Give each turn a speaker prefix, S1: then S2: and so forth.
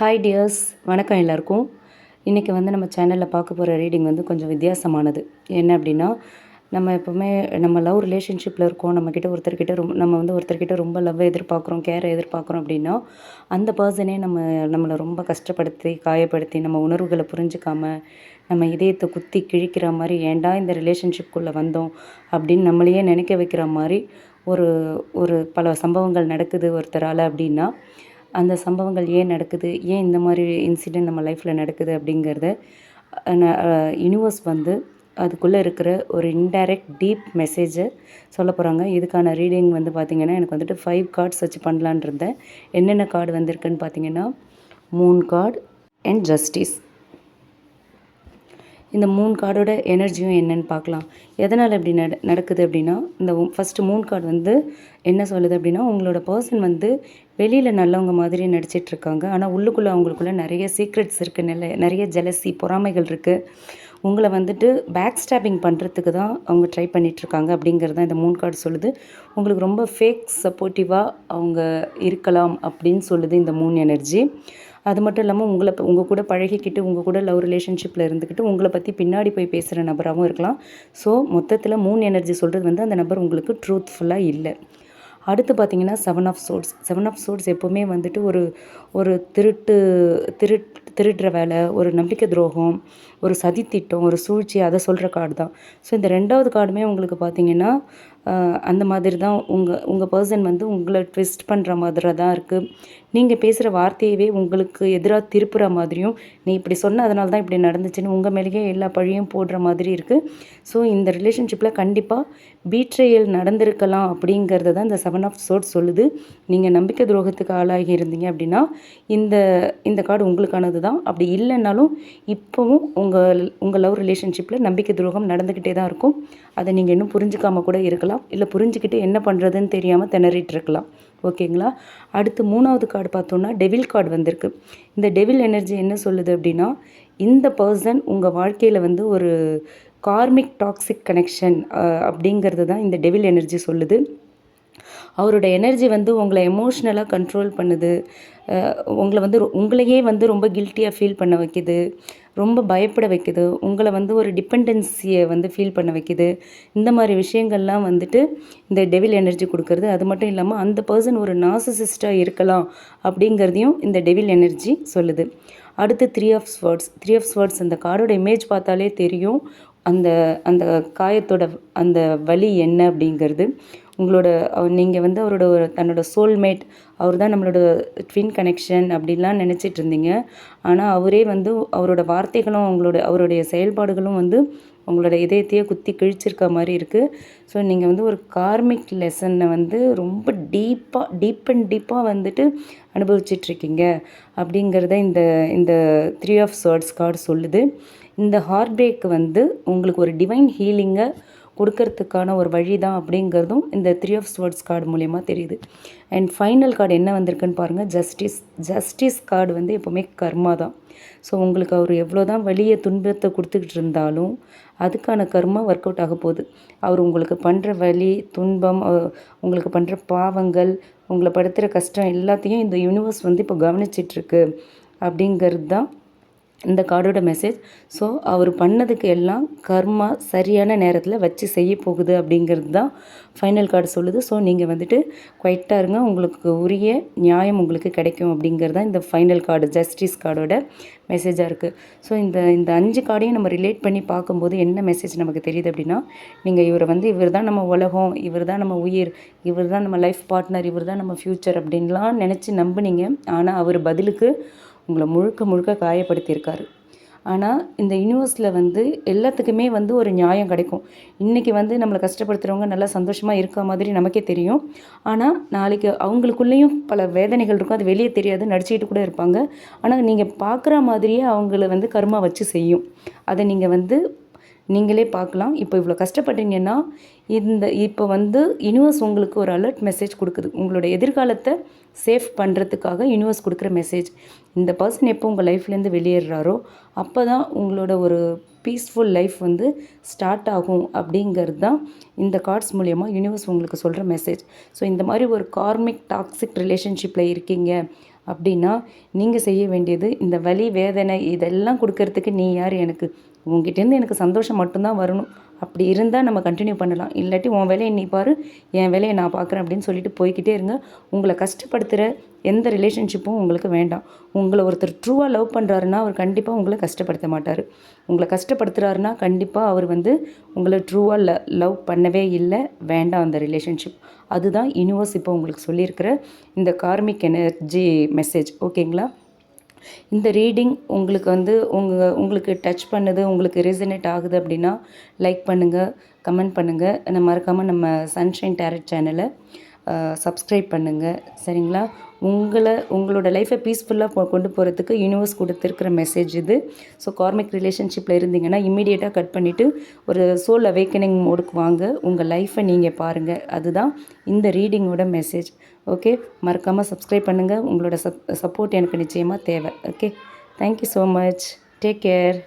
S1: Hi tears, வணக்கம் எல்லாருக்கும். இன்றைக்கி நம்ம சேனலில் பார்க்க போகிற ரீடிங் கொஞ்சம் வித்தியாசமானது. என்ன அப்படின்னா, நம்ம எப்போவுமே நம்ம லவ் ரிலேஷன்ஷிப்பில் இருக்கோம். நம்ம ஒருத்தர்கிட்ட ரொம்ப லவ் எதிர்பார்க்குறோம், கேரை எதிர்பார்க்குறோம் அப்படின்னா, அந்த பர்சனே நம்மளை ரொம்ப கஷ்டப்படுத்தி, காயப்படுத்தி, நம்ம உணர்வுகளை புரிஞ்சுக்காம, நம்ம இதயத்தை குத்தி கிழிக்கிற மாதிரி, ஏன்டா இந்த ரிலேஷன்ஷிப்குள்ளே வந்தோம் அப்படின்னு நம்மளையே நினைக்க வைக்கிற மாதிரி ஒரு ஒரு பல சம்பவங்கள் நடக்குது ஒருத்தரால் அப்படின்னா, அந்த சம்பவங்கள் ஏன் நடக்குது, ஏன் இந்த மாதிரி இன்சிடெண்ட் நம்ம லைஃப்பில் நடக்குது அப்படிங்கிறத யூனிவர்ஸ் அதுக்குள்ளே இருக்கிற ஒரு இன்டைரக்ட் டீப் மெசேஜை சொல்ல போகிறாங்க. இதுக்கான ரீடிங் பார்த்திங்கன்னா, எனக்கு 5 கார்ட்ஸ் வச்சு பண்ணலான் இருந்தேன். என்னென்ன கார்டு வந்திருக்குன்னு பார்த்தீங்கன்னா, மூன் கார்டு அண்ட் ஜஸ்டிஸ். இந்த 3 கார்டோட எனர்ஜியும் என்னென்னு பார்க்கலாம். எதனால் இப்படி நடக்குது அப்படின்னா, இந்த ஃபஸ்ட்டு 3 கார்டு என்ன சொல்லுது அப்படின்னா, உங்களோட பர்சன் வெளியில் நல்லவங்க மாதிரி நடிச்சிட்ருக்காங்க. ஆனால் உள்ளுக்குள்ளே அவங்களுக்குள்ளே நிறைய சீக்ரெட்ஸ் இருக்குது, நிறைய ஜெலசி, பொறாமைகள் இருக்குது. உங்களை பேக் ஸ்டாப்பிங் பண்ணுறதுக்கு தான் அவங்க ட்ரை பண்ணிகிட்ருக்காங்க அப்படிங்கிறது தான் இந்த 3 கார்டு சொல்லுது. உங்களுக்கு ரொம்ப ஃபேக் சப்போர்ட்டிவாக அவங்க இருக்கலாம் அப்படின்னு சொல்லுது இந்த 3 எனர்ஜி. அது மட்டும் இல்லாமல் உங்கள் கூட பழகிக்கிட்டு, உங்கள் கூட லவ் ரிலேஷன்ஷிப்பில் இருந்துக்கிட்டு, உங்களை பற்றி பின்னாடி போய் பேசுகிற நபராகவும் இருக்கலாம். ஸோ மொத்தத்தில் 3 எனர்ஜி சொல்கிறது அந்த நபர் உங்களுக்கு ட்ரூத்ஃபுல்லாக இல்லை. அடுத்து பார்த்திங்கன்னா 7 ஆஃப் சோர்ட்ஸ். 7 ஆஃப் சோர்ட்ஸ் எப்போவுமே ஒரு ஒரு திருடுற வேலை, ஒரு நம்பிக்கை துரோகம், ஒரு சதித்திட்டம், ஒரு சூழ்ச்சி, அதை சொல்கிற கார்டு தான். ஸோ இந்த 2வது கார்டுமே உங்களுக்கு பார்த்திங்கன்னா அந்த மாதிரி தான் உங்கள் பர்சன் உங்களை ட்விஸ்ட் பண்ணுற மாதிரி தான் இருக்குது. நீங்கள் பேசுகிற வார்த்தையவே உங்களுக்கு எதிராக திருப்புற மாதிரியும், நீ இப்படி சொன்ன அதனால தான் இப்படி நடந்துச்சுன்னு உங்கள் மேலேயே எல்லா பழியும் போடுற மாதிரி இருக்குது. ஸோ இந்த ரிலேஷன்ஷிப்பில் கண்டிப்பாக பீட்ரேயல் நடந்திருக்கலாம் அப்படிங்கிறத தான் இந்த 7 ஆஃப் சோர்ட்ஸ் சொல்லுது. நீங்கள் நம்பிக்கை துரோகத்துக்கு ஆளாகி இருந்தீங்க அப்படின்னா இந்த கார்டு உங்களுக்கானது தான். அப்படி இல்லைன்னாலும் இப்போவும் உங்கள் லவ் ரிலேஷன்ஷிப்பில் நம்பிக்கை துரோகம் நடந்துக்கிட்டே தான் இருக்கும். அதை நீங்கள் இன்னும் புரிஞ்சுக்காமல் கூட இருக்கலாம், இல்லை புரிஞ்சுக்கிட்டு என்ன பண்ணுறதுன்னு தெரியாமல் திணறிட்டு இருக்கலாம். ஓகேங்களா? அடுத்து 3வது கார்டு பார்த்தோன்னா டெவில் கார்டு வந்திருக்கு. இந்த டெவில் எனர்ஜி என்ன சொல்லுது அப்படின்னா, இந்த பர்சன் உங்கள் வாழ்க்கையில் ஒரு கார்மிக் டாக்ஸிக் கனெக்ஷன் அப்படிங்கிறது தான் இந்த டெவில் எனர்ஜி சொல்லுது. அவரோட எனர்ஜி உங்களை எமோஷ்னலாக கண்ட்ரோல் பண்ணுது. உங்களை உங்களையே ரொம்ப கில்ட்டியாக ஃபீல் பண்ண வைக்குது, ரொம்ப பயப்பட வைக்குது, உங்களை ஒரு டிபெண்டன்சியை ஃபீல் பண்ண வைக்குது. இந்த மாதிரி விஷயங்கள்லாம் இந்த டெவில் எனர்ஜி கொடுக்கறது. அது மட்டும் இல்லாமல் அந்த பர்சன் ஒரு நார்சிசிஸ்டாக இருக்கலாம் அப்படிங்கிறதையும் இந்த டெவில் எனர்ஜி சொல்லுது. அடுத்து 3 ஆஃப் ஸ்வர்ட்ஸ். 3 ஆஃப் ஸ்வர்ட்ஸ் அந்த கார்டோட இமேஜ் பார்த்தாலே தெரியும் அந்த அந்த காயத்தோட அந்த வலி என்ன அப்படிங்கிறது. நீங்கள் தன்னோட சோல்மேட், அவர் தான் நம்மளோட ட்வின் கனெக்ஷன் அப்படின்லாம் நினச்சிட்டு இருந்தீங்க. ஆனால் அவரே அவரோட வார்த்தைகளும் அவருடைய செயல்பாடுகளும் உங்களோட இதயத்தையே குத்தி கிழிச்சிருக்க மாதிரி இருக்குது. ஸோ நீங்கள் ஒரு கார்மிக் லெசனை ரொம்ப டீப்பாக அனுபவிச்சிட்ருக்கீங்க அப்படிங்கிறத இந்த 3 ஆஃப் ஸ்வர்ட்ஸ் கார்டு சொல்லுது. இந்த ஹார்ட் பிரேக் உங்களுக்கு ஒரு டிவைன் ஹீலிங்கை கொடுக்கறதுக்கான ஒரு வழி தான் அப்படிங்கிறதும் இந்த 3 ஆஃப் ஸ்வர்ட்ஸ் கார்டு மூலயமா தெரியுது. அண்ட் ஃபைனல் கார்டு என்ன வந்திருக்குன்னு பாருங்கள், ஜஸ்டிஸ். ஜஸ்டிஸ் கார்டு எப்போவுமே கர்மா தான். ஸோ உங்களுக்கு அவர் எவ்வளோ தான் வலியை துன்பத்தை கொடுத்துக்கிட்டு இருந்தாலும் அதுக்கான கர்மா ஒர்க் அவுட் ஆக போகுது. அவர் உங்களுக்கு பண்ணுற வலி, துன்பம், உங்களுக்கு பண்ணுற பாவங்கள், உங்களை படுத்துகிற கஷ்டம் எல்லாத்தையும் இந்த யூனிவர்ஸ் இப்போ கவனிச்சிட்ருக்கு அப்படிங்கிறது தான் இந்த கார்டோட மெசேஜ். ஸோ அவர் பண்ணதுக்கு எல்லாம் கர்மா சரியான நேரத்தில் வச்சு செய்ய போகுது அப்படிங்கிறது தான் ஃபைனல் கார்டு சொல்லுது. ஸோ நீங்கள் குவைட்டாக இருங்க, உங்களுக்கு உரிய நியாயம் உங்களுக்கு கிடைக்கும் அப்படிங்கிறது தான் இந்த ஃபைனல் கார்டு ஜஸ்டிஸ் கார்டோட மெசேஜாக இருக்குது. ஸோ இந்த 5 கார்டையும் நம்ம ரிலேட் பண்ணி பார்க்கும்போது என்ன மெசேஜ் நமக்கு தெரியுது அப்படின்னா, நீங்கள் இவர் தான் நம்ம உலகம், இவர் தான் நம்ம உயிர், இவர் தான் நம்ம லைஃப் பார்ட்னர், இவர் தான் நம்ம ஃப்யூச்சர் அப்படின்லாம் நினச்சி நம்புனீங்க. ஆனால் அவர் பதிலுக்கு உங்களை முழுக்க காயப்படுத்தியிருக்காரு. ஆனால் இந்த யூனிவர்ஸில் எல்லாத்துக்குமே ஒரு நியாயம் கிடைக்கும். இன்றைக்கி நம்மளை கஷ்டப்படுத்துகிறவங்க நல்லா சந்தோஷமாக இருக்க மாதிரி நமக்கே தெரியும். ஆனால் நாளைக்கு அவங்களுக்குள்ளேயும் பல வேதனைகள் இருக்கும், அது வெளியே தெரியாது, நடிச்சுக்கிட்டு கூட இருப்பாங்க. ஆனால் நீங்கள் பார்க்குற மாதிரியே அவங்கள கர்மா வச்சு செய்யும். அதை நீங்கள் நீங்களே பார்க்கலாம். இப்போ இவ்வளோ கஷ்டப்பட்டீங்கன்னா இப்போ யூனிவர்ஸ் உங்களுக்கு ஒரு அலர்ட் மெசேஜ் கொடுக்குது. உங்களோட எதிர்காலத்தை சேஃப் பண்ணுறதுக்காக யூனிவர்ஸ் கொடுக்குற மெசேஜ். இந்த பர்சன் எப்போ உங்கள் லைஃப்லேருந்து வெளியேறாரோ அப்போ தான் உங்களோட ஒரு பீஸ்ஃபுல் லைஃப் ஸ்டார்ட் ஆகும் அப்படிங்கிறது தான் இந்த கார்ட்ஸ் மூலயமா யூனிவர்ஸ் உங்களுக்கு சொல்கிற மெசேஜ். ஸோ இந்த மாதிரி ஒரு கார்மிக் டாக்ஸிக் ரிலேஷன்ஷிப்பில் இருக்கீங்க அப்படின்னா நீங்கள் செய்ய வேண்டியது இந்த வலி வேதனை இதெல்லாம் கொடுக்கறதுக்கு நீ யார் எனக்கு, உங்ககிட்டேருந்து எனக்கு சந்தோஷம் மட்டும்தான் வரணும். அப்படி இருந்தால் நம்ம கண்டினியூ பண்ணலாம். இல்லாட்டி உன் வேலையை நீ பாரு, என் வேலையை நான் பார்க்குறேன் அப்படின்னு சொல்லிட்டு போய்கிட்டே இருங்க. உங்களை கஷ்டப்படுத்துகிற எந்த ரிலேஷன்ஷிப்பும் உங்களுக்கு வேண்டாம். உங்களை ஒருத்தர் ட்ரூவாக லவ் பண்ணுறாருன்னா அவர் கண்டிப்பாக உங்களை கஷ்டப்படுத்த மாட்டார். உங்களை கஷ்டப்படுத்துகிறாருன்னா கண்டிப்பாக அவர் உங்களை ட்ரூவாக லவ் பண்ணவே இல்லை. வேண்டாம் அந்த ரிலேஷன்ஷிப். அதுதான் யூனிவர்ஸ் இப்போ உங்களுக்கு சொல்லியிருக்கிற இந்த கார்மிக் எனர்ஜி மெசேஜ். ஓகேங்களா? இந்த ரீடிங் உங்களுக்கு உங்களுக்கு டச் பண்ணுது, உங்களுக்கு ரெசனேட் ஆகுது அப்படின்னா லைக் பண்ணுங்கள், கமெண்ட் பண்ணுங்கள். மறக்காமல் நம்ம சன்ஷைன் டேரட் சேனலை சப்ஸ்கிரைப் பண்ணுங்கள். சரிங்களா? உங்களோட லைஃப்பை பீஸ்ஃபுல்லாக கொண்டு போகிறதுக்கு யூனிவர்ஸ் கொடுத்துருக்கிற மெசேஜ் இது. ஸோ கார்மிக் ரிலேஷன்ஷிப்பில் இருந்தீங்கன்னா இம்மீடியட்டாக கட் பண்ணிவிட்டு ஒரு சோல் அவேக்கனிங் மோடுக்கு வாங்க. உங்கள் லைஃப்பை நீங்கள் பாருங்கள். அதுதான் இந்த ரீடிங்கோட மெசேஜ். ஓகே, மறக்காமல் சப்ஸ்கிரைப் பண்ணுங்கள். உங்களோட சப்போர்ட் எனக்கு நிச்சயமாக தேவை. Okay, thank you so much. Take care.